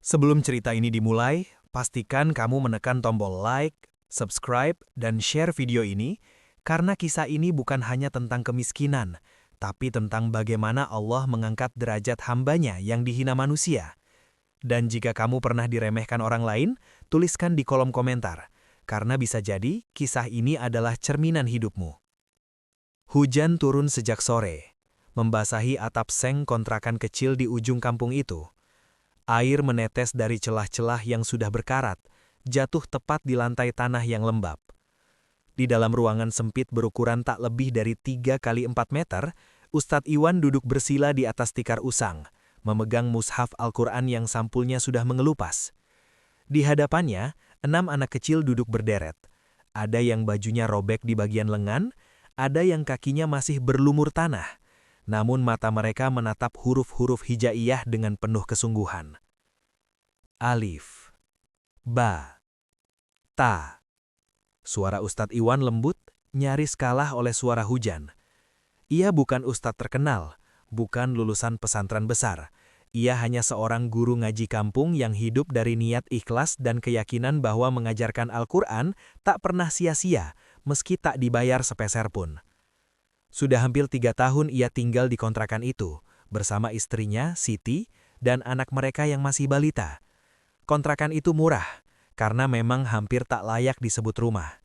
Sebelum cerita ini dimulai, pastikan kamu menekan tombol like, subscribe, dan share video ini, karena kisah ini bukan hanya tentang kemiskinan, tapi tentang bagaimana Allah mengangkat derajat hambanya yang dihina manusia. Dan jika kamu pernah diremehkan orang lain, tuliskan di kolom komentar, karena bisa jadi kisah ini adalah cerminan hidupmu. Hujan turun sejak sore, membasahi atap seng kontrakan kecil di ujung kampung itu. Air menetes dari celah-celah yang sudah berkarat, jatuh tepat di lantai tanah yang lembab. Di dalam ruangan sempit berukuran tak lebih dari 3 kali 4 meter, Ustadz Iwan duduk bersila di atas tikar usang, memegang mushaf Al-Quran yang sampulnya sudah mengelupas. Di hadapannya, 6 anak kecil duduk berderet. Ada yang bajunya robek di bagian lengan, ada yang kakinya masih berlumur tanah. Namun mata mereka menatap huruf-huruf hijaiyah dengan penuh kesungguhan. Alif, Ba, Ta. Suara Ustadz Iwan lembut, nyaris kalah oleh suara hujan. Ia bukan ustadz terkenal, bukan lulusan pesantren besar. Ia hanya seorang guru ngaji kampung yang hidup dari niat ikhlas dan keyakinan bahwa mengajarkan Al-Quran tak pernah sia-sia, meski tak dibayar sepeser pun. Sudah hampir 3 tahun ia tinggal di kontrakan itu, bersama istrinya, Siti, dan anak mereka yang masih balita. Kontrakan itu murah, karena memang hampir tak layak disebut rumah.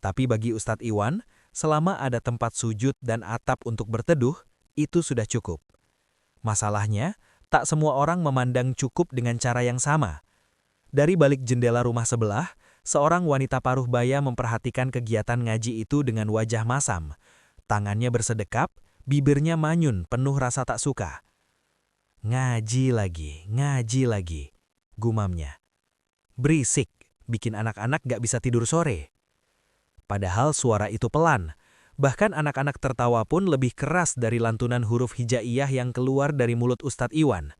Tapi bagi Ustadz Iwan, selama ada tempat sujud dan atap untuk berteduh, itu sudah cukup. Masalahnya, tak semua orang memandang cukup dengan cara yang sama. Dari balik jendela rumah sebelah, seorang wanita paruh baya memperhatikan kegiatan ngaji itu dengan wajah masam. Tangannya bersedekap, bibirnya manyun penuh rasa tak suka. Ngaji lagi, gumamnya. Berisik, bikin anak-anak gak bisa tidur sore. Padahal suara itu pelan, bahkan anak-anak tertawa pun lebih keras dari lantunan huruf hijaiyah yang keluar dari mulut Ustadz Iwan.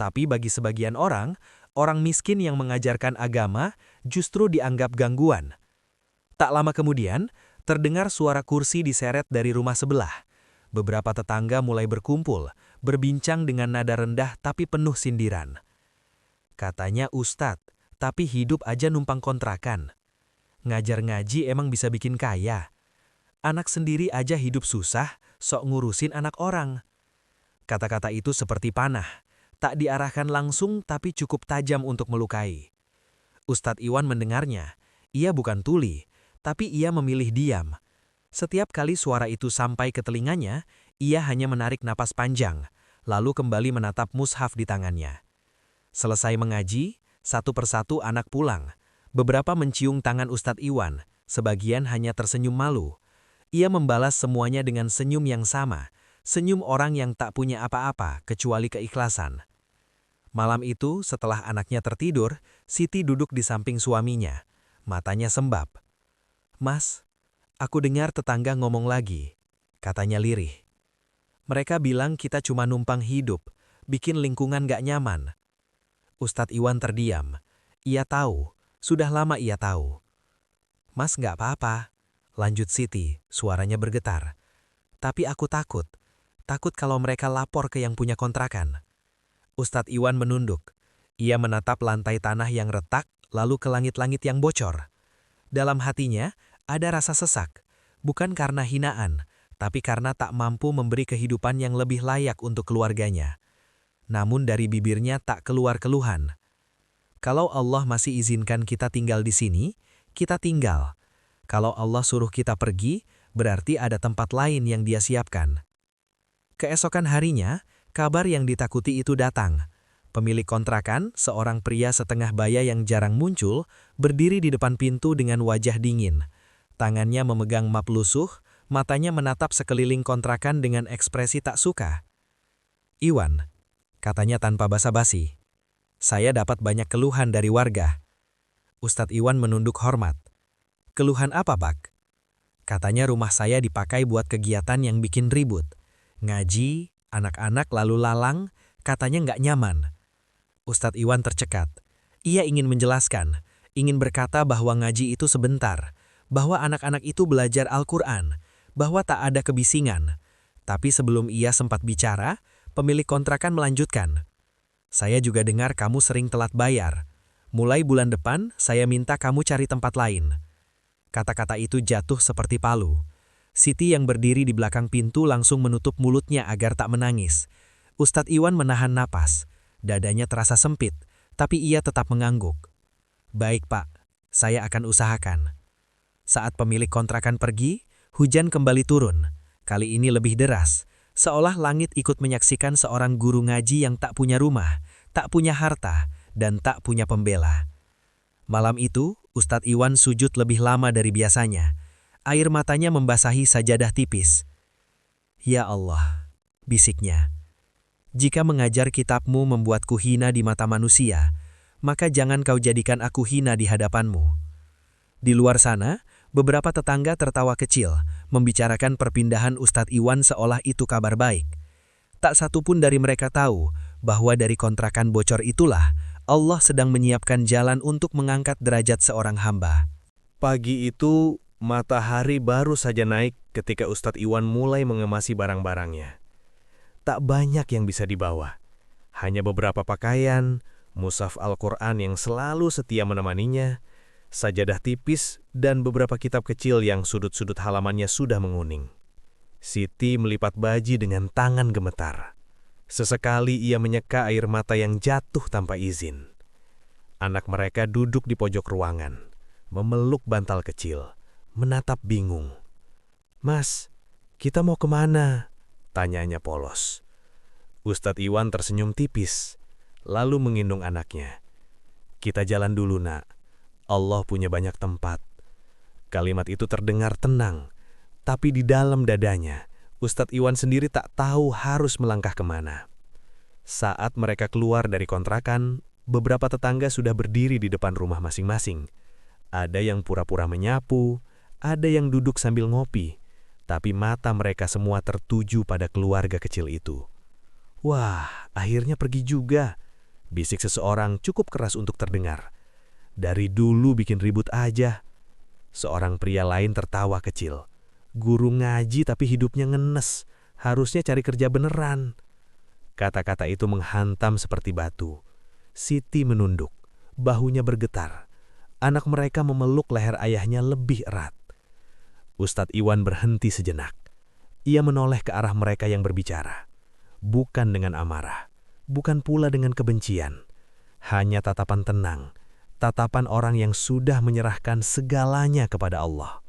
Tapi bagi sebagian orang miskin yang mengajarkan agama justru dianggap gangguan. Tak lama kemudian, terdengar suara kursi diseret dari rumah sebelah. Beberapa tetangga mulai berkumpul, berbincang dengan nada rendah tapi penuh sindiran. Katanya Ustadz, tapi hidup aja numpang kontrakan. Ngajar ngaji emang bisa bikin kaya. Anak sendiri aja hidup susah, sok ngurusin anak orang. Kata-kata itu seperti panah, tak diarahkan langsung tapi cukup tajam untuk melukai. Ustadz Iwan mendengarnya, ia bukan tuli, tapi ia memilih diam. Setiap kali suara itu sampai ke telinganya, ia hanya menarik napas panjang, lalu kembali menatap mushaf di tangannya. Selesai mengaji, satu persatu anak pulang. Beberapa mencium tangan Ustadz Iwan, sebagian hanya tersenyum malu. Ia membalas semuanya dengan senyum yang sama, senyum orang yang tak punya apa-apa kecuali keikhlasan. Malam itu, setelah anaknya tertidur, Siti duduk di samping suaminya. Matanya sembab. Mas, aku dengar tetangga ngomong lagi, katanya lirih. Mereka bilang kita cuma numpang hidup, bikin lingkungan gak nyaman. Ustadz Iwan terdiam. Ia tahu, sudah lama ia tahu. Mas gak apa-apa, lanjut Siti, suaranya bergetar. Tapi aku takut kalau mereka lapor ke yang punya kontrakan. Ustadz Iwan menunduk. Ia menatap lantai tanah yang retak, lalu ke langit-langit yang bocor. Dalam hatinya, ada rasa sesak, bukan karena hinaan, tapi karena tak mampu memberi kehidupan yang lebih layak untuk keluarganya. Namun dari bibirnya tak keluar keluhan. Kalau Allah masih izinkan kita tinggal di sini, kita tinggal. Kalau Allah suruh kita pergi, berarti ada tempat lain yang Dia siapkan. Keesokan harinya, kabar yang ditakuti itu datang. Pemilik kontrakan, seorang pria setengah baya yang jarang muncul, berdiri di depan pintu dengan wajah dingin. Tangannya memegang map lusuh, matanya menatap sekeliling kontrakan dengan ekspresi tak suka. Iwan, katanya tanpa basa-basi. Saya dapat banyak keluhan dari warga. Ustadz Iwan menunduk hormat. Keluhan apa, Pak? Katanya rumah saya dipakai buat kegiatan yang bikin ribut. Ngaji, anak-anak lalu lalang, katanya nggak nyaman. Ustadz Iwan tercekat. Ia ingin menjelaskan, ingin berkata bahwa ngaji itu sebentar, bahwa anak-anak itu belajar Al-Quran, bahwa tak ada kebisingan. Tapi sebelum ia sempat bicara, pemilik kontrakan melanjutkan. Saya juga dengar kamu sering telat bayar. Mulai bulan depan, saya minta kamu cari tempat lain." Kata-kata itu jatuh seperti palu. Siti yang berdiri di belakang pintu langsung menutup mulutnya agar tak menangis. Ustadz Iwan menahan napas. Dadanya terasa sempit, tapi ia tetap mengangguk. "Baik, Pak. Saya akan usahakan." Saat pemilik kontrakan pergi, hujan kembali turun. Kali ini lebih deras. Seolah langit ikut menyaksikan seorang guru ngaji yang tak punya rumah, tak punya harta, dan tak punya pembela. Malam itu, Ustadz Iwan sujud lebih lama dari biasanya. Air matanya membasahi sajadah tipis. "Ya Allah," bisiknya. "Jika mengajar kitabmu membuatku hina di mata manusia, maka jangan kau jadikan aku hina di hadapanmu." Di luar sana, beberapa tetangga tertawa kecil, membicarakan perpindahan Ustadz Iwan seolah itu kabar baik. Tak satu pun dari mereka tahu bahwa dari kontrakan bocor itulah Allah sedang menyiapkan jalan untuk mengangkat derajat seorang hamba. Pagi itu, matahari baru saja naik ketika Ustadz Iwan mulai mengemasi barang-barangnya. Tak banyak yang bisa dibawa. Hanya beberapa pakaian, mushaf Al-Quran yang selalu setia menemaninya, sajadah tipis, dan beberapa kitab kecil yang sudut-sudut halamannya sudah menguning. Siti melipat baji dengan tangan gemetar. Sesekali ia menyeka air mata yang jatuh tanpa izin. Anak mereka duduk di pojok ruangan, memeluk bantal kecil, menatap bingung. "Mas, kita mau kemana?" tanyanya polos. Ustadz Iwan tersenyum tipis, lalu menggendong anaknya. "Kita jalan dulu, Nak. Allah punya banyak tempat." Kalimat itu terdengar tenang, tapi di dalam dadanya, Ustadz Iwan sendiri tak tahu harus melangkah kemana. Saat mereka keluar dari kontrakan, beberapa tetangga sudah berdiri di depan rumah masing-masing. Ada yang pura-pura menyapu, ada yang duduk sambil ngopi, tapi mata mereka semua tertuju pada keluarga kecil itu. "Wah, akhirnya pergi juga," bisik seseorang cukup keras untuk terdengar. "Dari dulu bikin ribut aja." Seorang pria lain tertawa kecil. "Guru ngaji tapi hidupnya ngenes, harusnya cari kerja beneran." Kata-kata itu menghantam seperti batu. Siti menunduk, bahunya bergetar. Anak mereka memeluk leher ayahnya lebih erat. Ustadz Iwan berhenti sejenak. Ia menoleh ke arah mereka yang berbicara. Bukan dengan amarah, bukan pula dengan kebencian. Hanya tatapan tenang. Tatapan orang yang sudah menyerahkan segalanya kepada Allah.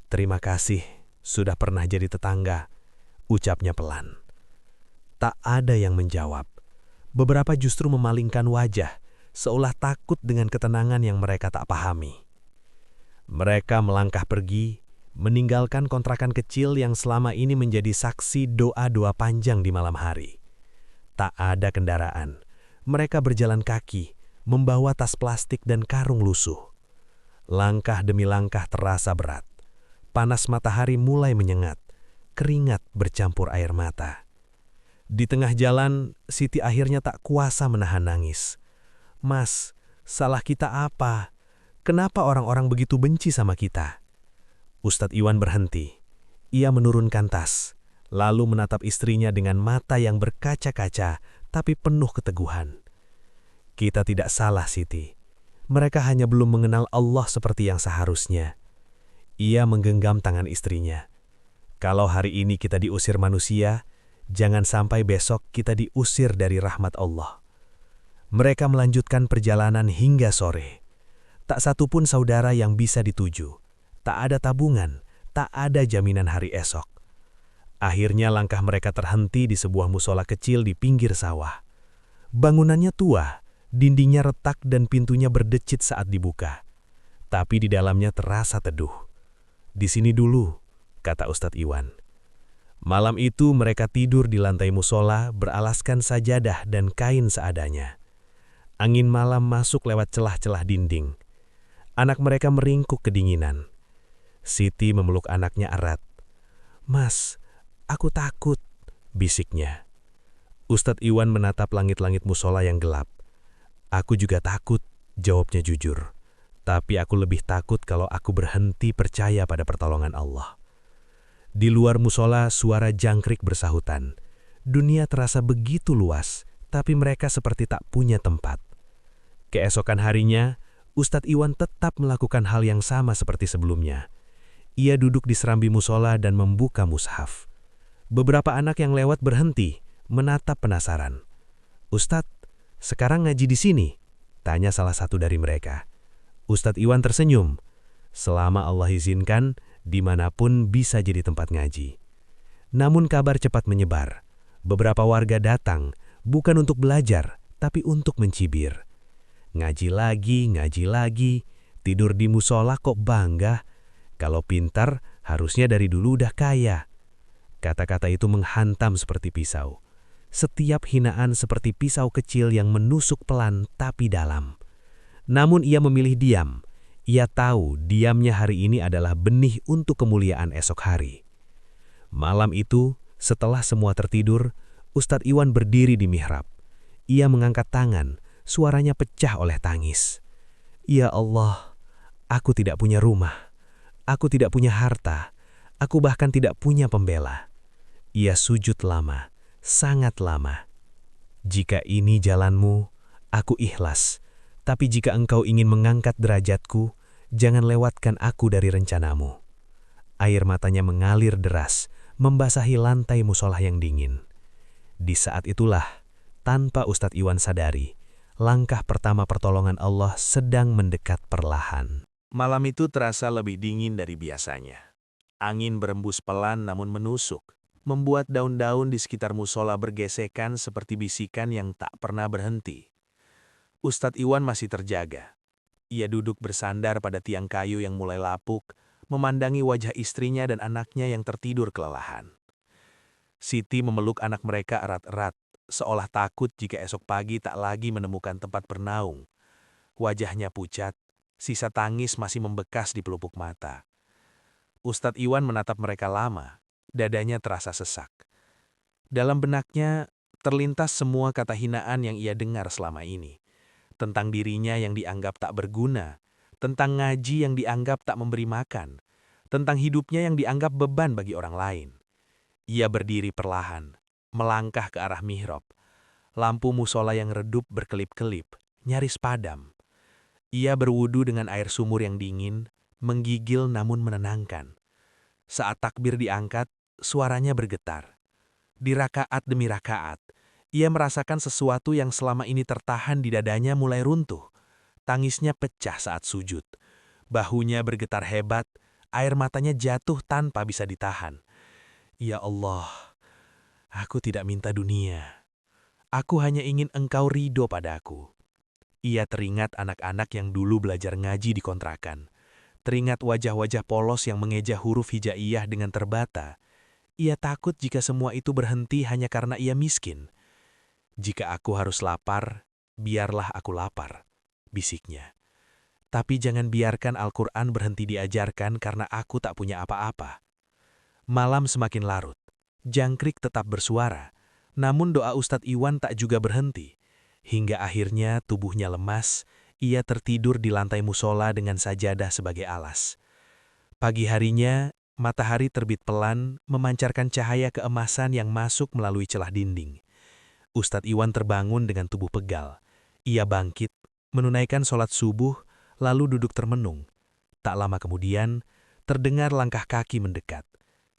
"Terima kasih sudah pernah jadi tetangga," ucapnya pelan. Tak ada yang menjawab. Beberapa justru memalingkan wajah, seolah takut dengan ketenangan yang mereka tak pahami. Mereka melangkah pergi, meninggalkan kontrakan kecil yang selama ini menjadi saksi doa-doa panjang di malam hari. Tak ada kendaraan. Mereka berjalan kaki, membawa tas plastik dan karung lusuh. Langkah demi langkah terasa berat. Panas matahari mulai menyengat. Keringat bercampur air mata. Di tengah jalan, Siti akhirnya tak kuasa menahan nangis. "Mas, salah kita apa? Kenapa orang-orang begitu benci sama kita?" Ustadz Iwan berhenti. Ia menurunkan tas, lalu menatap istrinya dengan mata yang berkaca-kaca tapi penuh keteguhan. "Kita tidak salah, Siti. Mereka hanya belum mengenal Allah seperti yang seharusnya." Ia menggenggam tangan istrinya. "Kalau hari ini kita diusir manusia, jangan sampai besok kita diusir dari rahmat Allah." Mereka melanjutkan perjalanan hingga sore. Tak satu pun saudara yang bisa dituju. Tak ada tabungan, tak ada jaminan hari esok. Akhirnya langkah mereka terhenti di sebuah musola kecil di pinggir sawah. Bangunannya tua. Dindingnya retak dan pintunya berdecit saat dibuka. Tapi di dalamnya terasa teduh. "Di sini dulu," kata Ustadz Iwan. Malam itu mereka tidur di lantai musola beralaskan sajadah dan kain seadanya. Angin malam masuk lewat celah-celah dinding. Anak mereka meringkuk kedinginan. Siti memeluk anaknya erat. "Mas, aku takut," bisiknya. Ustadz Iwan menatap langit-langit musola yang gelap. "Aku juga takut," jawabnya jujur. "Tapi aku lebih takut kalau aku berhenti percaya pada pertolongan Allah." Di luar musola suara jangkrik bersahutan. Dunia terasa begitu luas, tapi mereka seperti tak punya tempat. Keesokan harinya, Ustadz Iwan tetap melakukan hal yang sama seperti sebelumnya. Ia duduk di serambi musola dan membuka mushaf. Beberapa anak yang lewat berhenti, menatap penasaran. "Ustadz, sekarang ngaji di sini?" tanya salah satu dari mereka. Ustadz Iwan tersenyum. "Selama Allah izinkan, dimanapun bisa jadi tempat ngaji." Namun kabar cepat menyebar. Beberapa warga datang, bukan untuk belajar, tapi untuk mencibir. Ngaji lagi, tidur di musola kok bangga? Kalau pintar, harusnya dari dulu udah kaya. Kata-kata itu menghantam seperti pisau. Setiap hinaan seperti pisau kecil yang menusuk pelan tapi dalam. Namun ia memilih diam. Ia tahu diamnya hari ini adalah benih untuk kemuliaan esok hari. Malam itu, setelah semua tertidur, Ustadz Iwan berdiri di mihrab. Ia mengangkat tangan, suaranya pecah oleh tangis. "Ya Allah, aku tidak punya rumah. Aku tidak punya harta. Aku bahkan tidak punya pembela." Ia sujud lama, sangat lama. "Jika ini jalanmu, aku ikhlas. Tapi jika engkau ingin mengangkat derajatku, jangan lewatkan aku dari rencanamu." Air matanya mengalir deras, membasahi lantai musola yang dingin. Di saat itulah, tanpa Ustadz Iwan sadari, langkah pertama pertolongan Allah sedang mendekat perlahan. Malam itu terasa lebih dingin dari biasanya. Angin berembus pelan namun menusuk, membuat daun-daun di sekitar musola bergesekan seperti bisikan yang tak pernah berhenti. Ustadz Iwan masih terjaga. Ia duduk bersandar pada tiang kayu yang mulai lapuk, memandangi wajah istrinya dan anaknya yang tertidur kelelahan. Siti memeluk anak mereka erat-erat, seolah takut jika esok pagi tak lagi menemukan tempat bernaung. Wajahnya pucat, sisa tangis masih membekas di pelupuk mata. Ustadz Iwan menatap mereka lama, dadanya terasa sesak. Dalam benaknya, terlintas semua kata hinaan yang ia dengar selama ini. Tentang dirinya yang dianggap tak berguna, tentang ngaji yang dianggap tak memberi makan, tentang hidupnya yang dianggap beban bagi orang lain. Ia berdiri perlahan, melangkah ke arah mihrab. Lampu musola yang redup berkelip-kelip, nyaris padam. Ia berwudu dengan air sumur yang dingin, menggigil namun menenangkan. Saat takbir diangkat, suaranya bergetar. Di rakaat demi rakaat, ia merasakan sesuatu yang selama ini tertahan di dadanya mulai runtuh. Tangisnya pecah saat sujud. Bahunya bergetar hebat, air matanya jatuh tanpa bisa ditahan. "Ya Allah, aku tidak minta dunia. Aku hanya ingin Engkau ridho padaku." Ia teringat anak-anak yang dulu belajar ngaji di kontrakan. Teringat wajah-wajah polos yang mengeja huruf hijaiyah dengan terbata. Ia takut jika semua itu berhenti hanya karena ia miskin. "Jika aku harus lapar, biarlah aku lapar," bisiknya. "Tapi jangan biarkan Al-Quran berhenti diajarkan karena aku tak punya apa-apa." Malam semakin larut. Jangkrik tetap bersuara, namun doa Ustadz Iwan tak juga berhenti. Hingga akhirnya tubuhnya lemas, ia tertidur di lantai musola dengan sajadah sebagai alas. Pagi harinya, matahari terbit pelan, memancarkan cahaya keemasan yang masuk melalui celah dinding. Ustadz Iwan terbangun dengan tubuh pegal. Ia bangkit, menunaikan sholat subuh, lalu duduk termenung. Tak lama kemudian, terdengar langkah kaki mendekat.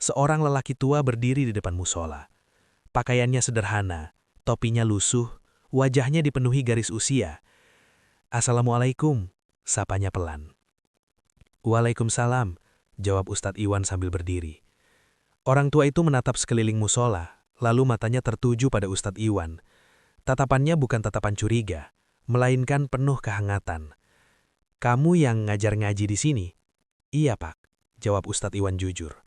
Seorang lelaki tua berdiri di depan musola. Pakaiannya sederhana, topinya lusuh, wajahnya dipenuhi garis usia. "Assalamualaikum," sapanya pelan. "Waalaikumsalam," jawab Ustadz Iwan sambil berdiri. Orang tua itu menatap sekeliling musola, lalu matanya tertuju pada Ustadz Iwan. Tatapannya bukan tatapan curiga, melainkan penuh kehangatan. "Kamu yang ngajar ngaji di sini?" "Iya, Pak," jawab Ustadz Iwan jujur.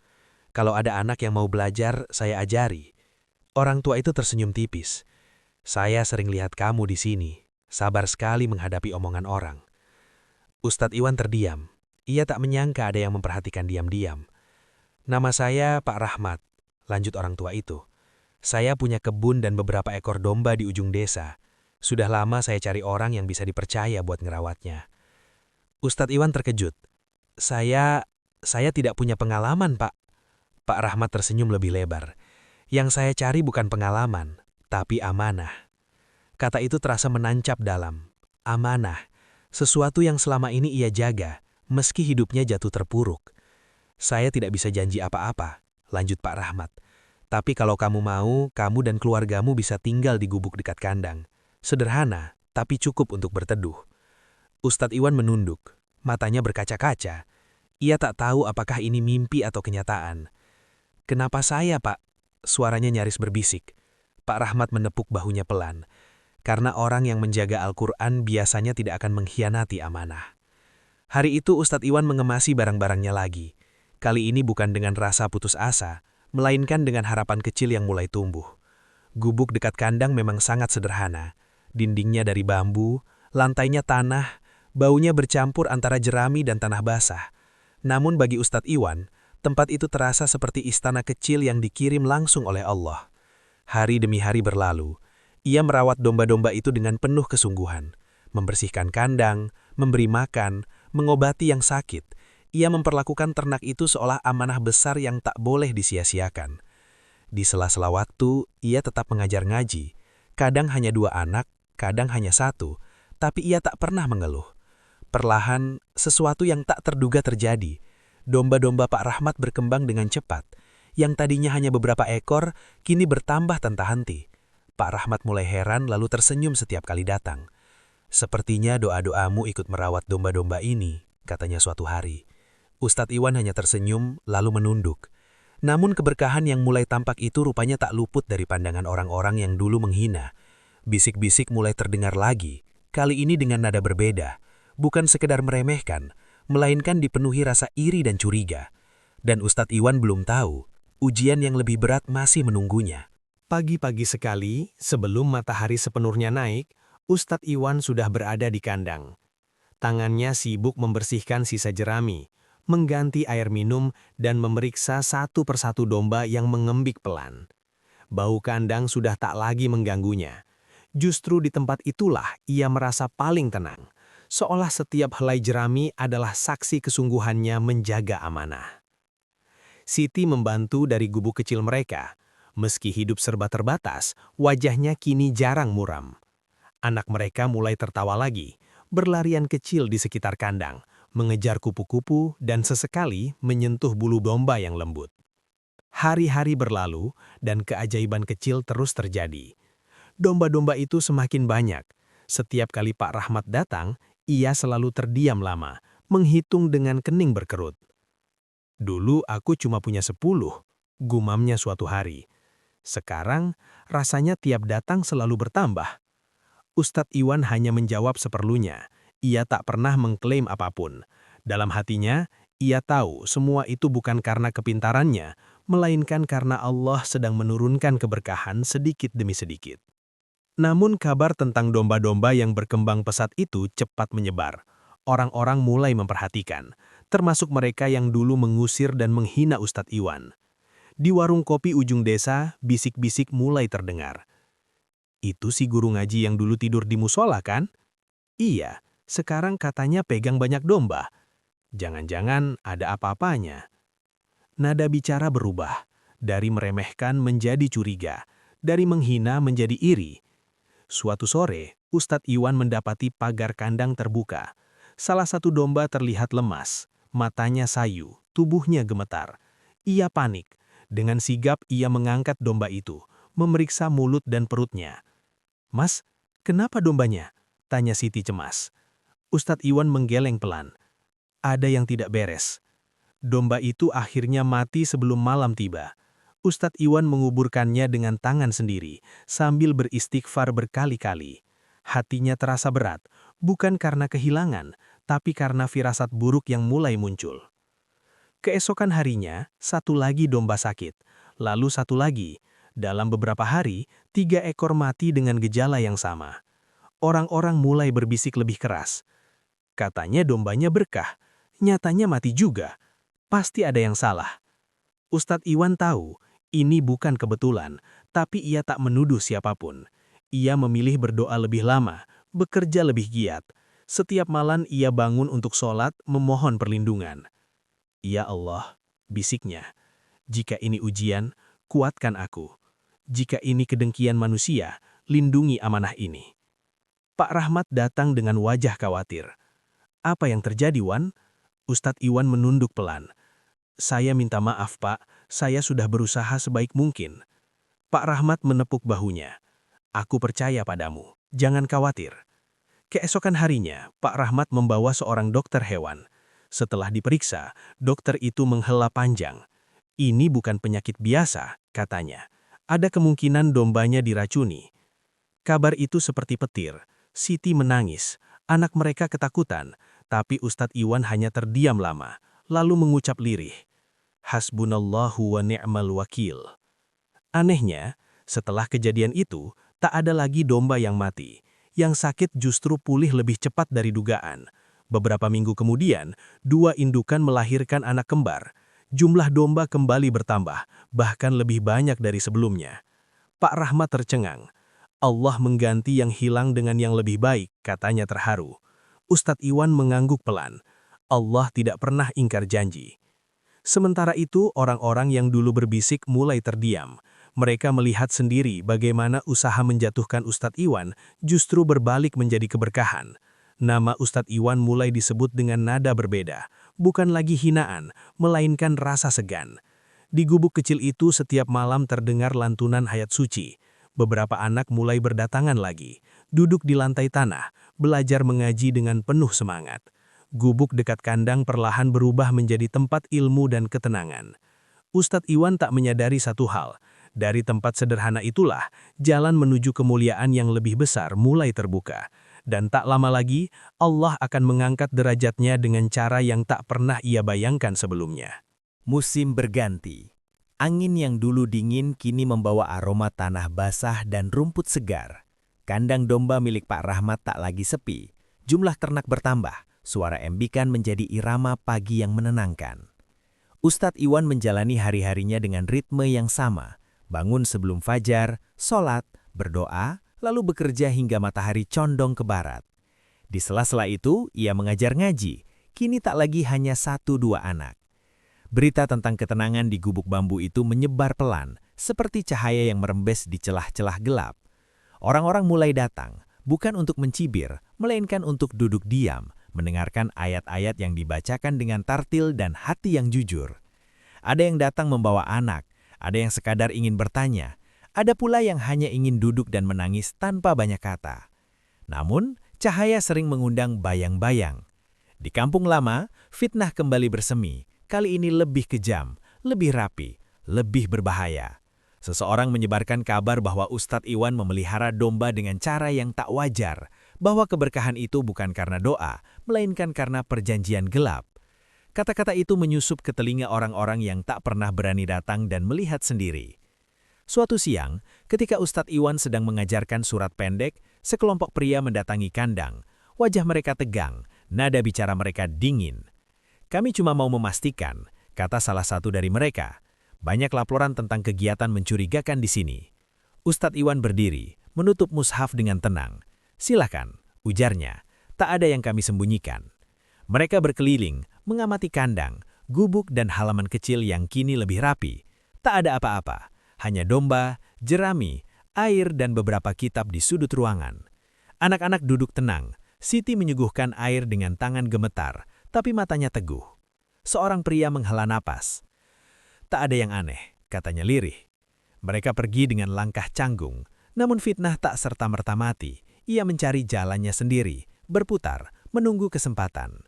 "Kalau ada anak yang mau belajar, saya ajari." Orang tua itu tersenyum tipis. "Saya sering lihat kamu di sini, sabar sekali menghadapi omongan orang." Ustadz Iwan terdiam. Ia tak menyangka ada yang memperhatikan diam-diam. "Nama saya Pak Rahmat," lanjut orang tua itu. "Saya punya kebun dan beberapa ekor domba di ujung desa. Sudah lama saya cari orang yang bisa dipercaya buat ngerawatnya." Ustadz Iwan terkejut. Saya tidak punya pengalaman, Pak." Pak Rahmat tersenyum lebih lebar. "Yang saya cari bukan pengalaman, tapi amanah." Kata itu terasa menancap dalam. Amanah, sesuatu yang selama ini ia jaga, meski hidupnya jatuh terpuruk. Saya tidak bisa janji apa-apa, lanjut Pak Rahmat. Tapi kalau kamu mau, kamu dan keluargamu bisa tinggal di gubuk dekat kandang. Sederhana, tapi cukup untuk berteduh. Ustadz Iwan menunduk, matanya berkaca-kaca. Ia tak tahu apakah ini mimpi atau kenyataan. Kenapa saya, Pak? Suaranya nyaris berbisik. Pak Rahmat menepuk bahunya pelan. Karena orang yang menjaga Al-Quran biasanya tidak akan mengkhianati amanah. Hari itu Ustadz Iwan mengemasi barang-barangnya lagi. Kali ini bukan dengan rasa putus asa, melainkan dengan harapan kecil yang mulai tumbuh. Gubuk dekat kandang memang sangat sederhana. Dindingnya dari bambu, lantainya tanah, baunya bercampur antara jerami dan tanah basah. Namun bagi Ustadz Iwan, tempat itu terasa seperti istana kecil yang dikirim langsung oleh Allah. Hari demi hari berlalu. Ia merawat domba-domba itu dengan penuh kesungguhan. Membersihkan kandang, memberi makan, mengobati yang sakit. Ia memperlakukan ternak itu seolah amanah besar yang tak boleh disia-siakan. Di sela-sela waktu, ia tetap mengajar ngaji. Kadang hanya 2 anak, kadang hanya 1, tapi ia tak pernah mengeluh. Perlahan, sesuatu yang tak terduga terjadi. Domba-domba Pak Rahmat berkembang dengan cepat. Yang tadinya hanya beberapa ekor, kini bertambah tanpa henti. Pak Rahmat mulai heran lalu tersenyum setiap kali datang. Sepertinya doa-doamu ikut merawat domba-domba ini, katanya suatu hari. Ustadz Iwan hanya tersenyum lalu menunduk. Namun keberkahan yang mulai tampak itu rupanya tak luput dari pandangan orang-orang yang dulu menghina. Bisik-bisik mulai terdengar lagi, kali ini dengan nada berbeda. Bukan sekedar meremehkan, melainkan dipenuhi rasa iri dan curiga. Dan Ustadz Iwan belum tahu, ujian yang lebih berat masih menunggunya. Pagi-pagi sekali, sebelum matahari sepenuhnya naik, Ustadz Iwan sudah berada di kandang. Tangannya sibuk membersihkan sisa jerami, mengganti air minum, dan memeriksa satu persatu domba yang mengembik pelan. Bau kandang sudah tak lagi mengganggunya. Justru di tempat itulah ia merasa paling tenang, seolah setiap helai jerami adalah saksi kesungguhannya menjaga amanah. Siti membantu dari gubuk kecil mereka. Meski hidup serba terbatas, wajahnya kini jarang muram. Anak mereka mulai tertawa lagi, berlarian kecil di sekitar kandang, mengejar kupu-kupu dan sesekali menyentuh bulu domba yang lembut. Hari-hari berlalu dan keajaiban kecil terus terjadi. Domba-domba itu semakin banyak. Setiap kali Pak Rahmat datang, ia selalu terdiam lama, menghitung dengan kening berkerut. Dulu aku cuma punya 10, gumamnya suatu hari. Sekarang, rasanya tiap datang selalu bertambah. Ustadz Iwan hanya menjawab seperlunya. Ia tak pernah mengklaim apapun. Dalam hatinya, ia tahu semua itu bukan karena kepintarannya, melainkan karena Allah sedang menurunkan keberkahan sedikit demi sedikit. Namun kabar tentang domba-domba yang berkembang pesat itu cepat menyebar. Orang-orang mulai memperhatikan, termasuk mereka yang dulu mengusir dan menghina Ustadz Iwan. Di warung kopi ujung desa, bisik-bisik mulai terdengar. Itu si guru ngaji yang dulu tidur di musola kan? Iya, sekarang katanya pegang banyak domba. Jangan-jangan ada apa-apanya. Nada bicara berubah, dari meremehkan menjadi curiga, dari menghina menjadi iri. Suatu sore, Ustadz Iwan mendapati pagar kandang terbuka. Salah satu domba terlihat lemas, matanya sayu, tubuhnya gemetar. Ia panik. Dengan sigap ia mengangkat domba itu, memeriksa mulut dan perutnya. "Mas, kenapa dombanya?" tanya Siti cemas. Ustadz Iwan menggeleng pelan. Ada yang tidak beres. Domba itu akhirnya mati sebelum malam tiba. Ustadz Iwan menguburkannya dengan tangan sendiri, sambil beristighfar berkali-kali. Hatinya terasa berat, bukan karena kehilangan, tapi karena firasat buruk yang mulai muncul. Keesokan harinya, satu lagi domba sakit, lalu satu lagi. Dalam beberapa hari, 3 ekor mati dengan gejala yang sama. Orang-orang mulai berbisik lebih keras. Katanya dombanya berkah, nyatanya mati juga. Pasti ada yang salah. Ustadz Iwan tahu, ini bukan kebetulan, tapi ia tak menuduh siapapun. Ia memilih berdoa lebih lama, bekerja lebih giat. Setiap malam ia bangun untuk sholat, memohon perlindungan. "Ya Allah," bisiknya, "jika ini ujian, kuatkan aku. Jika ini kedengkian manusia, lindungi amanah ini." Pak Rahmat datang dengan wajah khawatir. "Apa yang terjadi, Wan?" Ustadz Iwan menunduk pelan. "Saya minta maaf, Pak. Saya sudah berusaha sebaik mungkin." Pak Rahmat menepuk bahunya. "Aku percaya padamu. Jangan khawatir." Keesokan harinya, Pak Rahmat membawa seorang dokter hewan. Setelah diperiksa, dokter itu menghela panjang. "Ini bukan penyakit biasa," katanya. "Ada kemungkinan dombanya diracuni." Kabar itu seperti petir. Siti menangis. Anak mereka ketakutan, tapi Ustadz Iwan hanya terdiam lama, lalu mengucap lirih, "Hasbunallahu wa ni'mal wakil." Anehnya, setelah kejadian itu, tak ada lagi domba yang mati. Yang sakit justru pulih lebih cepat dari dugaan. Beberapa minggu kemudian, 2 indukan melahirkan anak kembar. Jumlah domba kembali bertambah, bahkan lebih banyak dari sebelumnya. Pak Rahmat tercengang. "Allah mengganti yang hilang dengan yang lebih baik," katanya terharu. Ustadz Iwan mengangguk pelan. "Allah tidak pernah ingkar janji." Sementara itu, orang-orang yang dulu berbisik mulai terdiam. Mereka melihat sendiri bagaimana usaha menjatuhkan Ustadz Iwan justru berbalik menjadi keberkahan. Nama Ustadz Iwan mulai disebut dengan nada berbeda, bukan lagi hinaan, melainkan rasa segan. Di gubuk kecil itu setiap malam terdengar lantunan hayat suci. Beberapa anak mulai berdatangan lagi, duduk di lantai tanah, belajar mengaji dengan penuh semangat. Gubuk dekat kandang perlahan berubah menjadi tempat ilmu dan ketenangan. Ustadz Iwan tak menyadari satu hal. Dari tempat sederhana itulah, jalan menuju kemuliaan yang lebih besar mulai terbuka. Dan tak lama lagi, Allah akan mengangkat derajatnya dengan cara yang tak pernah ia bayangkan sebelumnya. Musim berganti. Angin yang dulu dingin kini membawa aroma tanah basah dan rumput segar. Kandang domba milik Pak Rahmat tak lagi sepi. Jumlah ternak bertambah, suara embikan menjadi irama pagi yang menenangkan. Ustadz Iwan menjalani hari-harinya dengan ritme yang sama. Bangun sebelum fajar, sholat, berdoa, lalu bekerja hingga matahari condong ke barat. Di sela-sela itu, ia mengajar ngaji. Kini tak lagi hanya 1-2 anak. Berita tentang ketenangan di gubuk bambu itu menyebar pelan, seperti cahaya yang merembes di celah-celah gelap. Orang-orang mulai datang, bukan untuk mencibir, melainkan untuk duduk diam, mendengarkan ayat-ayat yang dibacakan dengan tartil dan hati yang jujur. Ada yang datang membawa anak, ada yang sekadar ingin bertanya, ada pula yang hanya ingin duduk dan menangis tanpa banyak kata. Namun, cahaya sering mengundang bayang-bayang. Di kampung lama, fitnah kembali bersemi, kali ini lebih kejam, lebih rapi, lebih berbahaya. Seseorang menyebarkan kabar bahwa Ustadz Iwan memelihara domba dengan cara yang tak wajar, bahwa keberkahan itu bukan karena doa, melainkan karena perjanjian gelap. Kata-kata itu menyusup ke telinga orang-orang yang tak pernah berani datang dan melihat sendiri. Suatu siang, ketika Ustadz Iwan sedang mengajarkan surat pendek, sekelompok pria mendatangi kandang. Wajah mereka tegang, nada bicara mereka dingin. "Kami cuma mau memastikan," kata salah satu dari mereka. "Banyak laporan tentang kegiatan mencurigakan di sini." Ustadz Iwan berdiri, menutup mushaf dengan tenang. "Silakan," ujarnya, "tak ada yang kami sembunyikan." Mereka berkeliling, mengamati kandang, gubuk dan halaman kecil yang kini lebih rapi. Tak ada apa-apa, hanya domba, jerami, air dan beberapa kitab di sudut ruangan. Anak-anak duduk tenang. Siti menyuguhkan air dengan tangan gemetar, tapi matanya teguh. Seorang pria menghela napas. "Tak ada yang aneh," katanya lirih. Mereka pergi dengan langkah canggung, namun fitnah tak serta-merta mati. Ia mencari jalannya sendiri, berputar, menunggu kesempatan.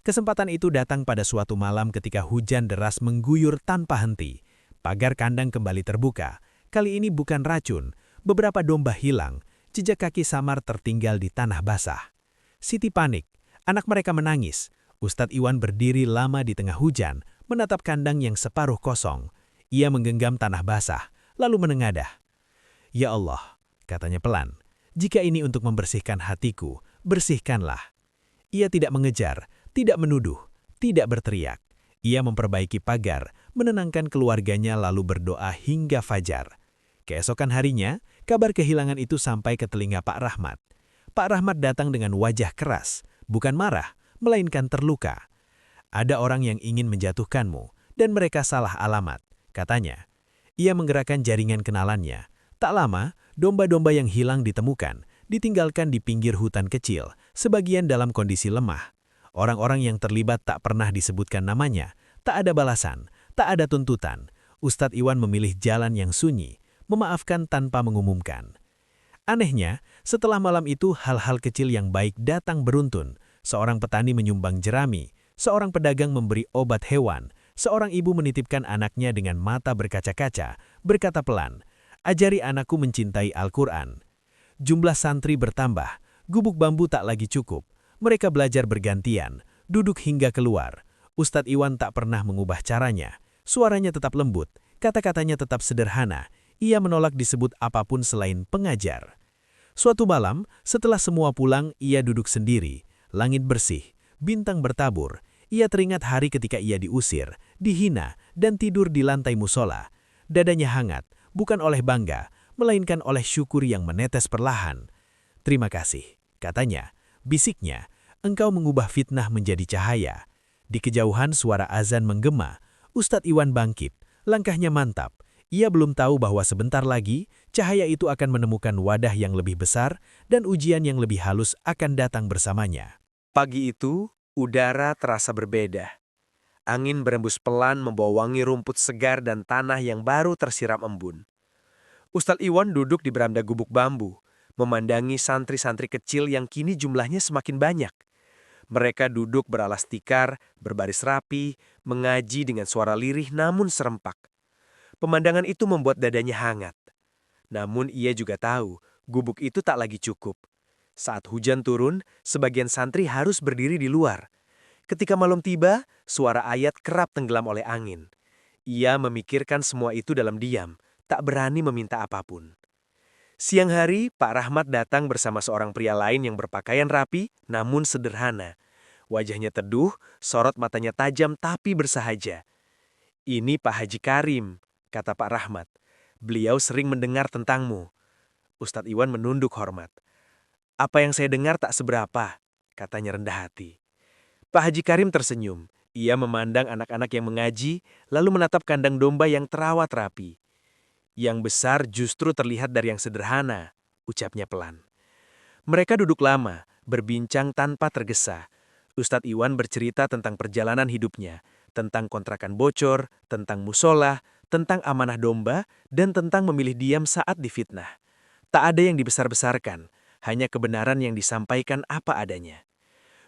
Kesempatan itu datang pada suatu malam ketika hujan deras mengguyur tanpa henti. Pagar kandang kembali terbuka. Kali ini bukan racun. Beberapa domba hilang. Jejak kaki samar tertinggal di tanah basah. Siti panik. Anak mereka menangis. Ustadz Iwan berdiri lama di tengah hujan, menatap kandang yang separuh kosong. Ia menggenggam tanah basah, lalu menengadah. "Ya Allah," katanya pelan, "jika ini untuk membersihkan hatiku, bersihkanlah." Ia tidak mengejar, tidak menuduh, tidak berteriak. Ia memperbaiki pagar, menenangkan keluarganya lalu berdoa hingga fajar. Keesokan harinya, kabar kehilangan itu sampai ke telinga Pak Rahmat. Pak Rahmat datang dengan wajah keras, bukan marah, melainkan terluka. "Ada orang yang ingin menjatuhkanmu, dan mereka salah alamat," katanya. Ia menggerakkan jaringan kenalannya, Tak lama, domba-domba yang hilang ditemukan, ditinggalkan di pinggir hutan kecil, sebagian dalam kondisi lemah. Orang-orang yang terlibat tak pernah disebutkan namanya, tak ada balasan, tak ada tuntutan. Ustadz Iwan memilih jalan yang sunyi, memaafkan tanpa mengumumkan. Anehnya, setelah malam itu hal-hal kecil yang baik datang beruntun. Seorang petani menyumbang jerami, seorang pedagang memberi obat hewan, seorang ibu menitipkan anaknya dengan mata berkaca-kaca, berkata pelan, "Ajari anakku mencintai Al-Quran." Jumlah santri bertambah, gubuk bambu tak lagi cukup. Mereka belajar bergantian, duduk hingga keluar. Ustadz Iwan tak pernah mengubah caranya. Suaranya tetap lembut, kata-katanya tetap sederhana. Ia menolak disebut apapun selain pengajar. Suatu malam, setelah semua pulang, ia duduk sendiri. Langit bersih, bintang bertabur. Ia teringat hari ketika ia diusir, dihina, dan tidur di lantai musola. Dadanya hangat, bukan oleh bangga, melainkan oleh syukur yang menetes perlahan. "Terima kasih," katanya. Bisiknya, "engkau mengubah fitnah menjadi cahaya." Di kejauhan suara azan menggema. Ustadz Iwan bangkit, langkahnya mantap. Ia belum tahu bahwa sebentar lagi, cahaya itu akan menemukan wadah yang lebih besar dan ujian yang lebih halus akan datang bersamanya. Pagi itu, udara terasa berbeda. Angin berembus pelan membawa wangi rumput segar dan tanah yang baru tersiram embun. Ustadz Iwan duduk di beranda gubuk bambu, memandangi santri-santri kecil yang kini jumlahnya semakin banyak. Mereka duduk beralas tikar, berbaris rapi, mengaji dengan suara lirih namun serempak. Pemandangan itu membuat dadanya hangat. Namun ia juga tahu, gubuk itu tak lagi cukup. Saat hujan turun, sebagian santri harus berdiri di luar. Ketika malam tiba, suara ayat kerap tenggelam oleh angin. Ia memikirkan semua itu dalam diam, tak berani meminta apapun. Siang hari, Pak Rahmat datang bersama seorang pria lain yang berpakaian rapi, namun sederhana. Wajahnya teduh, sorot matanya tajam tapi bersahaja. "Ini Pak Haji Karim," kata Pak Rahmat. "Beliau sering mendengar tentangmu." Ustadz Iwan menunduk hormat. "Apa yang saya dengar tak seberapa," katanya rendah hati. Pak Haji Karim tersenyum. Ia memandang anak-anak yang mengaji, lalu menatap kandang domba yang terawat rapi. "Yang besar justru terlihat dari yang sederhana," ucapnya pelan. Mereka duduk lama, berbincang tanpa tergesa. Ustadz Iwan bercerita tentang perjalanan hidupnya, tentang kontrakan bocor, tentang musola, tentang amanah domba, dan tentang memilih diam saat difitnah. Tak ada yang dibesar-besarkan, hanya kebenaran yang disampaikan apa adanya.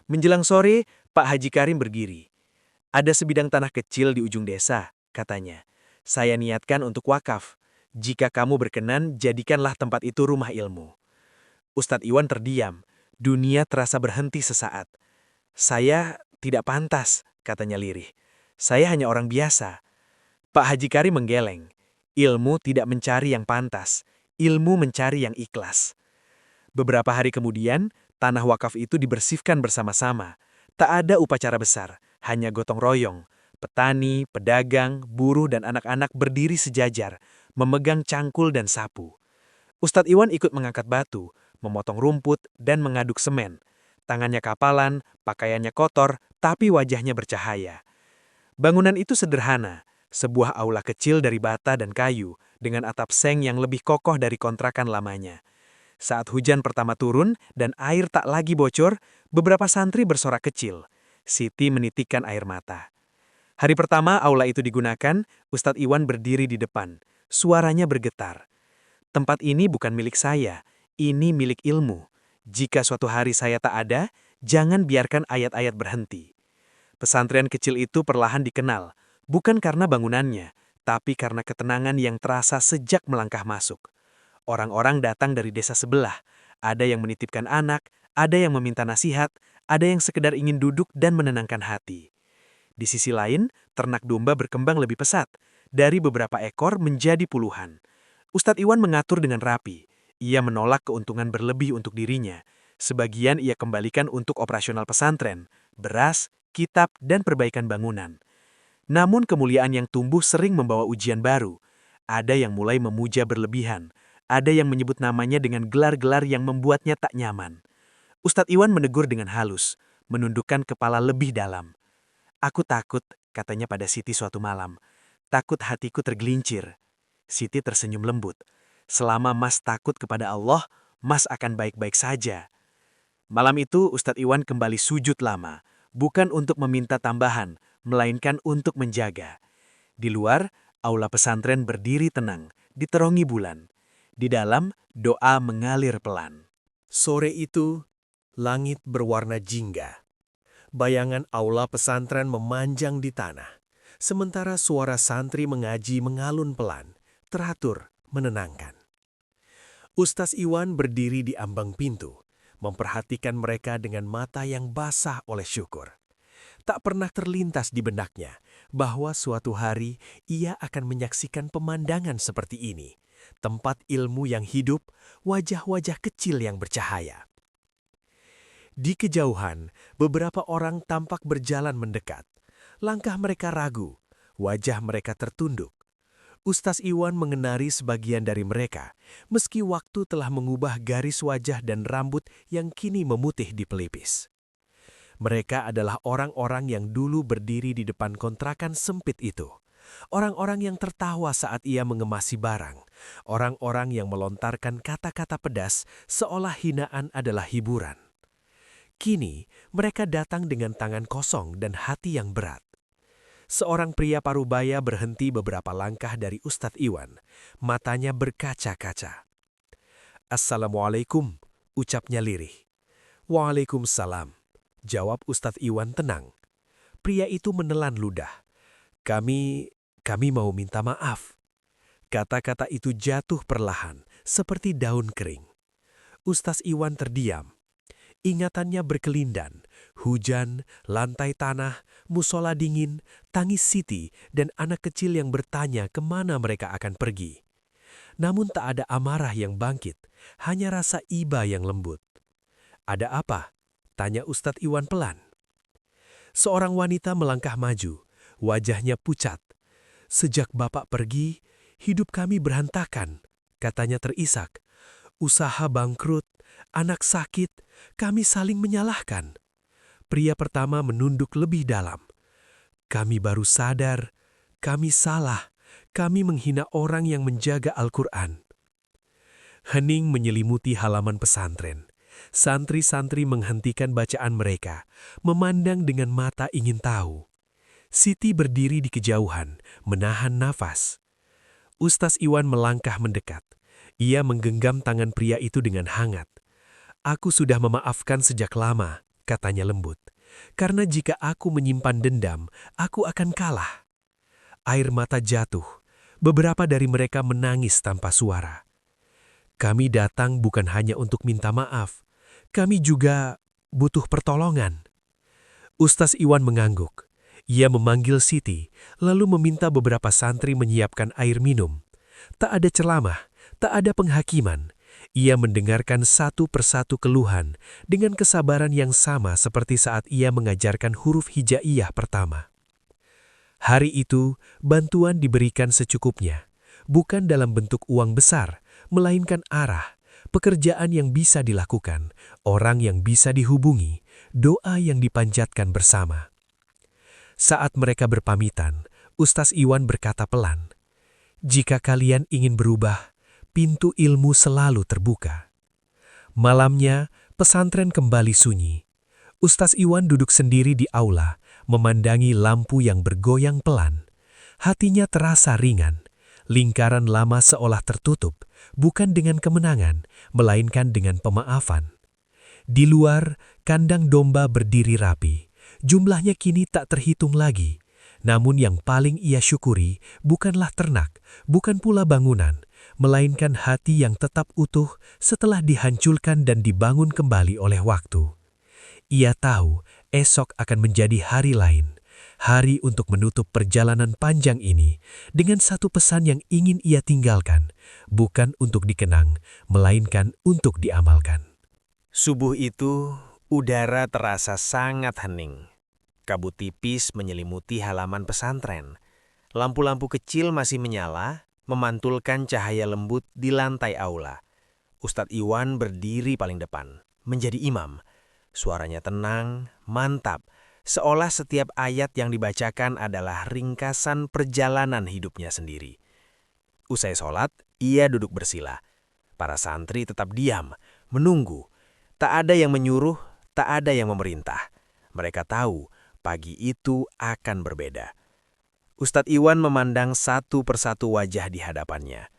Menjelang sore, Pak Haji Karim berdiri. "Ada sebidang tanah kecil di ujung desa," katanya. "Saya niatkan untuk wakaf. Jika kamu berkenan, jadikanlah tempat itu rumah ilmu." Ustadz Iwan terdiam. Dunia terasa berhenti sesaat. "Saya tidak pantas," katanya lirih. "Saya hanya orang biasa." Pak Haji Karim menggeleng. "Ilmu tidak mencari yang pantas. Ilmu mencari yang ikhlas." Beberapa hari kemudian, tanah wakaf itu dibersihkan bersama-sama. Tak ada upacara besar, hanya gotong royong. Petani, pedagang, buruh, dan anak-anak berdiri sejajar, memegang cangkul dan sapu. Ustadz Iwan ikut mengangkat batu, memotong rumput, dan mengaduk semen. Tangannya kapalan, pakaiannya kotor, tapi wajahnya bercahaya. Bangunan itu sederhana, sebuah aula kecil dari bata dan kayu, dengan atap seng yang lebih kokoh dari kontrakan lamanya. Saat hujan pertama turun dan air tak lagi bocor, beberapa santri bersorak kecil. Siti menitikkan air mata. Hari pertama aula itu digunakan, Ustadz Iwan berdiri di depan. Suaranya bergetar. "Tempat ini bukan milik saya, ini milik ilmu. Jika suatu hari saya tak ada, jangan biarkan ayat-ayat berhenti." Pesantren kecil itu perlahan dikenal, bukan karena bangunannya, tapi karena ketenangan yang terasa sejak melangkah masuk. Orang-orang datang dari desa sebelah, ada yang menitipkan anak, ada yang meminta nasihat, ada yang sekedar ingin duduk dan menenangkan hati. Di sisi lain, ternak domba berkembang lebih pesat, dari beberapa ekor menjadi puluhan. Ustadz Iwan mengatur dengan rapi. Ia menolak keuntungan berlebih untuk dirinya. Sebagian ia kembalikan untuk operasional pesantren, beras, kitab, dan perbaikan bangunan. Namun kemuliaan yang tumbuh sering membawa ujian baru. Ada yang mulai memuja berlebihan. Ada yang menyebut namanya dengan gelar-gelar yang membuatnya tak nyaman. Ustadz Iwan menegur dengan halus, menundukkan kepala lebih dalam. "Aku takut," katanya pada Siti suatu malam. "Takut hatiku tergelincir." Siti tersenyum lembut. Selama Mas takut kepada Allah, Mas akan baik-baik saja. Malam itu Ustadz Iwan kembali sujud lama, bukan untuk meminta tambahan, melainkan untuk menjaga. Di luar, aula pesantren berdiri tenang, diterongi bulan. Di dalam, doa mengalir pelan. Sore itu, langit berwarna jingga. Bayangan aula pesantren memanjang di tanah. Sementara suara santri mengaji mengalun pelan, teratur, menenangkan. Ustaz Iwan berdiri di ambang pintu, memperhatikan mereka dengan mata yang basah oleh syukur. Tak pernah terlintas di benaknya bahwa suatu hari ia akan menyaksikan pemandangan seperti ini, tempat ilmu yang hidup, wajah-wajah kecil yang bercahaya. Di kejauhan, beberapa orang tampak berjalan mendekat. Langkah mereka ragu, wajah mereka tertunduk. Ustaz Iwan mengenari sebagian dari mereka, meski waktu telah mengubah garis wajah dan rambut yang kini memutih di pelipis. Mereka adalah orang-orang yang dulu berdiri di depan kontrakan sempit itu. Orang-orang yang tertawa saat ia mengemasi barang. Orang-orang yang melontarkan kata-kata pedas seolah hinaan adalah hiburan. Kini, mereka datang dengan tangan kosong dan hati yang berat. Seorang pria parubaya berhenti beberapa langkah dari Ustadz Iwan. Matanya berkaca-kaca. "Assalamualaikum," ucapnya lirih. "Waalaikumsalam," jawab Ustadz Iwan tenang. Pria itu menelan ludah. Kami mau minta maaf." Kata-kata itu jatuh perlahan, seperti daun kering. Ustadz Iwan terdiam. Ingatannya berkelindan, hujan, lantai tanah, musola dingin, tangis Siti, dan anak kecil yang bertanya kemana mereka akan pergi. Namun tak ada amarah yang bangkit, hanya rasa iba yang lembut. "Ada apa?" tanya Ustadz Iwan pelan. Seorang wanita melangkah maju, wajahnya pucat. "Sejak Bapak pergi, hidup kami berantakan," katanya terisak. "Usaha bangkrut, anak sakit, kami saling menyalahkan." Pria pertama menunduk lebih dalam. "Kami baru sadar, kami salah, kami menghina orang yang menjaga Al-Quran." Hening menyelimuti halaman pesantren. Santri-santri menghentikan bacaan mereka, memandang dengan mata ingin tahu. Siti berdiri di kejauhan, menahan nafas. Ustaz Iwan melangkah mendekat. Ia menggenggam tangan pria itu dengan hangat. "Aku sudah memaafkan sejak lama," katanya lembut. "Karena jika aku menyimpan dendam, aku akan kalah." Air mata jatuh. Beberapa dari mereka menangis tanpa suara. "Kami datang bukan hanya untuk minta maaf. Kami juga butuh pertolongan." Ustaz Iwan mengangguk. Ia memanggil Siti, lalu meminta beberapa santri menyiapkan air minum. Tak ada ceramah, tak ada penghakiman. Ia mendengarkan satu persatu keluhan dengan kesabaran yang sama seperti saat ia mengajarkan huruf hijaiyah pertama. Hari itu, bantuan diberikan secukupnya, bukan dalam bentuk uang besar, melainkan arah, pekerjaan yang bisa dilakukan, orang yang bisa dihubungi, doa yang dipanjatkan bersama. Saat mereka berpamitan, Ustaz Iwan berkata pelan, "Jika kalian ingin berubah, pintu ilmu selalu terbuka." Malamnya, pesantren kembali sunyi. Ustaz Iwan duduk sendiri di aula, memandangi lampu yang bergoyang pelan. Hatinya terasa ringan. Lingkaran lama seolah tertutup, bukan dengan kemenangan, melainkan dengan pemaafan. Di luar, kandang domba berdiri rapi. Jumlahnya kini tak terhitung lagi. Namun yang paling ia syukuri bukanlah ternak, bukan pula bangunan, melainkan hati yang tetap utuh setelah dihancurkan dan dibangun kembali oleh waktu. Ia tahu esok akan menjadi hari lain, hari untuk menutup perjalanan panjang ini dengan satu pesan yang ingin ia tinggalkan, bukan untuk dikenang, melainkan untuk diamalkan. Subuh itu, udara terasa sangat hening. Kabut tipis menyelimuti halaman pesantren. Lampu-lampu kecil masih menyala, memantulkan cahaya lembut di lantai aula. Ustadz Iwan berdiri paling depan, menjadi imam. Suaranya tenang, mantap, seolah setiap ayat yang dibacakan adalah ringkasan perjalanan hidupnya sendiri. Usai sholat, ia duduk bersila, Para santri tetap diam, menunggu. Tak ada yang menyuruh, tak ada yang memerintah. Mereka tahu pagi itu akan berbeda. Ustadz Iwan memandang satu persatu wajah di hadapannya.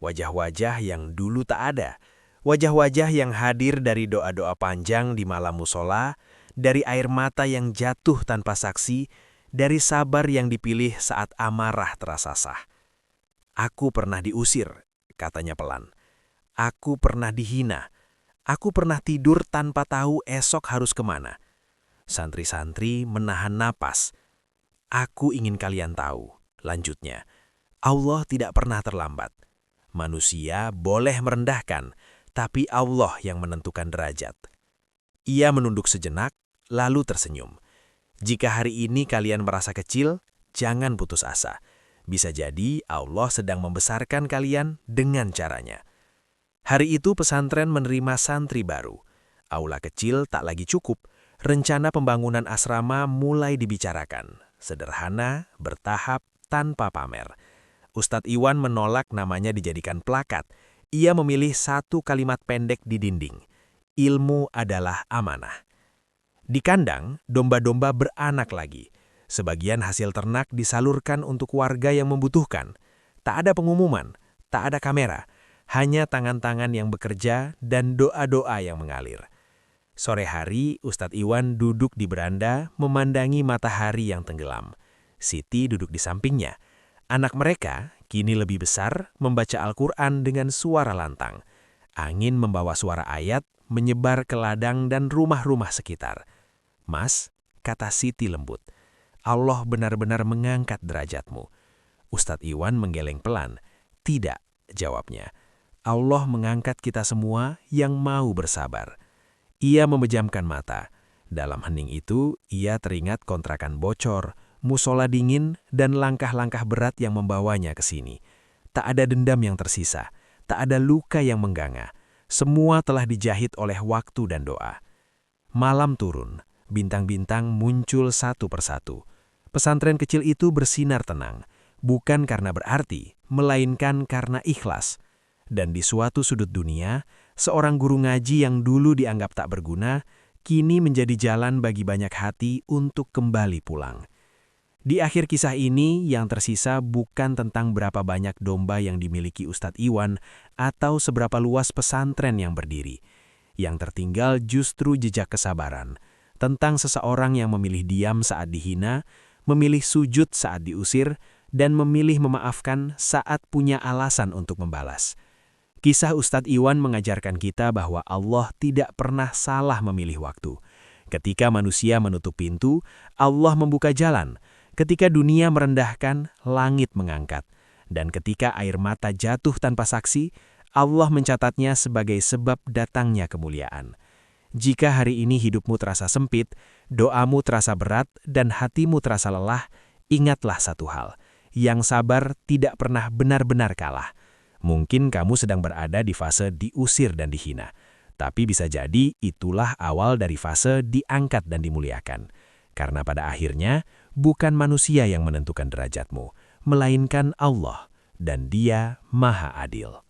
Wajah-wajah yang dulu tak ada. Wajah-wajah yang hadir dari doa-doa panjang di malam musola, dari air mata yang jatuh tanpa saksi, dari sabar yang dipilih saat amarah terasa sah. Aku pernah diusir, katanya pelan. Aku pernah dihina. Aku pernah tidur tanpa tahu esok harus kemana. Santri-santri menahan napas. Aku ingin kalian tahu, lanjutnya, Allah tidak pernah terlambat. Manusia boleh merendahkan, tapi Allah yang menentukan derajat. Ia menunduk sejenak, lalu tersenyum. Jika hari ini kalian merasa kecil, jangan putus asa. Bisa jadi Allah sedang membesarkan kalian dengan caranya. Hari itu pesantren menerima santri baru. Aula kecil tak lagi cukup. Rencana pembangunan asrama mulai dibicarakan. Sederhana, bertahap, tanpa pamer. Ustadz Iwan menolak namanya dijadikan plakat. Ia memilih satu kalimat pendek di dinding. Ilmu adalah amanah. Di kandang, domba-domba beranak lagi. Sebagian hasil ternak disalurkan untuk warga yang membutuhkan. Tak ada pengumuman, tak ada kamera. Hanya tangan-tangan yang bekerja dan doa-doa yang mengalir. Sore hari, Ustadz Iwan duduk di beranda memandangi matahari yang tenggelam. Siti duduk di sampingnya. Anak mereka, kini lebih besar, membaca Al-Quran dengan suara lantang. Angin membawa suara ayat, menyebar ke ladang dan rumah-rumah sekitar. Mas, kata Siti lembut, Allah benar-benar mengangkat derajatmu. Ustadz Iwan menggeleng pelan. Tidak, jawabnya. Allah mengangkat kita semua yang mau bersabar. Ia memejamkan mata. Dalam hening itu, ia teringat kontrakan bocor, musola dingin, dan langkah-langkah berat yang membawanya ke sini. Tak ada dendam yang tersisa, tak ada luka yang mengganga. Semua telah dijahit oleh waktu dan doa. Malam turun, bintang-bintang muncul satu persatu. Pesantren kecil itu bersinar tenang, bukan karena berarti, melainkan karena ikhlas. Dan di suatu sudut dunia, seorang guru ngaji yang dulu dianggap tak berguna, kini menjadi jalan bagi banyak hati untuk kembali pulang. Di akhir kisah ini, yang tersisa bukan tentang berapa banyak domba yang dimiliki Ustadz Iwan atau seberapa luas pesantren yang berdiri. Yang tertinggal justru jejak kesabaran, tentang seseorang yang memilih diam saat dihina, memilih sujud saat diusir, dan memilih memaafkan saat punya alasan untuk membalas. Kisah Ustadz Iwan mengajarkan kita bahwa Allah tidak pernah salah memilih waktu. Ketika manusia menutup pintu, Allah membuka jalan. Ketika dunia merendahkan, langit mengangkat. Dan ketika air mata jatuh tanpa saksi, Allah mencatatnya sebagai sebab datangnya kemuliaan. Jika hari ini hidupmu terasa sempit, doamu terasa berat, dan hatimu terasa lelah, ingatlah satu hal. Yang sabar tidak pernah benar-benar kalah. Mungkin kamu sedang berada di fase diusir dan dihina. Tapi bisa jadi itulah awal dari fase diangkat dan dimuliakan. Karena pada akhirnya, bukan manusia yang menentukan derajatmu, melainkan Allah, dan Dia Maha Adil.